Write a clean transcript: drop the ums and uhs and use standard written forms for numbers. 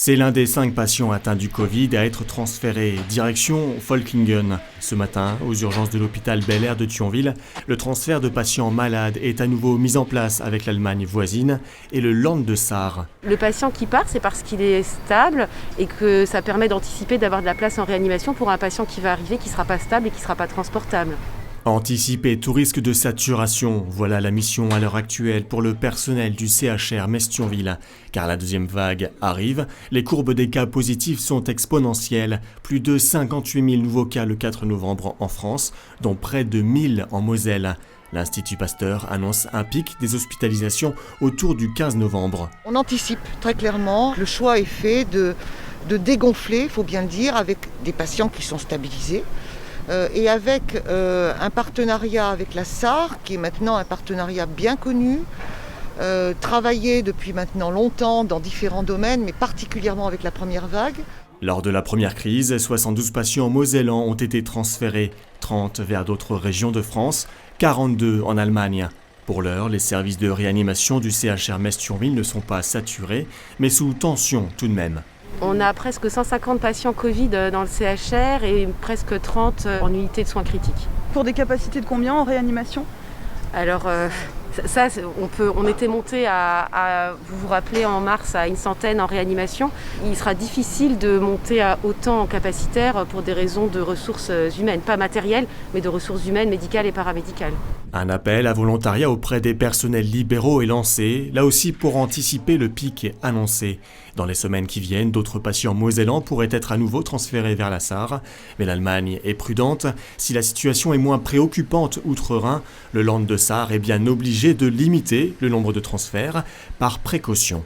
C'est l'un des 5 patients atteints du Covid à être transféré direction Folklingen. Ce matin, aux urgences de l'hôpital Bel Air de Thionville, le transfert de patients malades est à nouveau mis en place avec l'Allemagne voisine et le Land de Saar. Le patient qui part, c'est parce qu'il est stable et que ça permet d'anticiper d'avoir de la place en réanimation pour un patient qui va arriver, qui ne sera pas stable et qui ne sera pas transportable. Anticiper tout risque de saturation, voilà la mission à l'heure actuelle pour le personnel du CHR Metz-Thionville. Car la deuxième vague arrive, les courbes des cas positifs sont exponentielles. Plus de 58 000 nouveaux cas le 4 novembre en France, dont près de 1000 en Moselle. L'Institut Pasteur annonce un pic des hospitalisations autour du 15 novembre. On anticipe très clairement, le choix est fait de dégonfler, il faut bien le dire, avec des patients qui sont stabilisés. Et avec un partenariat avec la SAR, qui est maintenant un partenariat bien connu, travaillé depuis maintenant longtemps dans différents domaines, mais particulièrement avec la première vague. Lors de la première crise, 72 patients mosellans ont été transférés, 30 vers d'autres régions de France, 42 en Allemagne. Pour l'heure, les services de réanimation du CHR Metz-Thionville ne sont pas saturés, mais sous tension tout de même. On a presque 150 patients Covid dans le CHR et presque 30 en unité de soins critiques. Pour des capacités de combien en réanimation ? Alors on était monté à, vous vous rappelez, en mars à une centaine en réanimation. Il sera difficile de monter à autant en capacitaire pour des raisons de ressources humaines, pas matérielles, mais de ressources humaines, médicales et paramédicales. Un appel à volontariat auprès des personnels libéraux est lancé, là aussi pour anticiper le pic annoncé. Dans les semaines qui viennent, d'autres patients mosellans pourraient être à nouveau transférés vers la Sarre. Mais l'Allemagne est prudente. Si la situation est moins préoccupante outre-Rhin, le Land de Saar est bien obligé de limiter le nombre de transferts par précaution.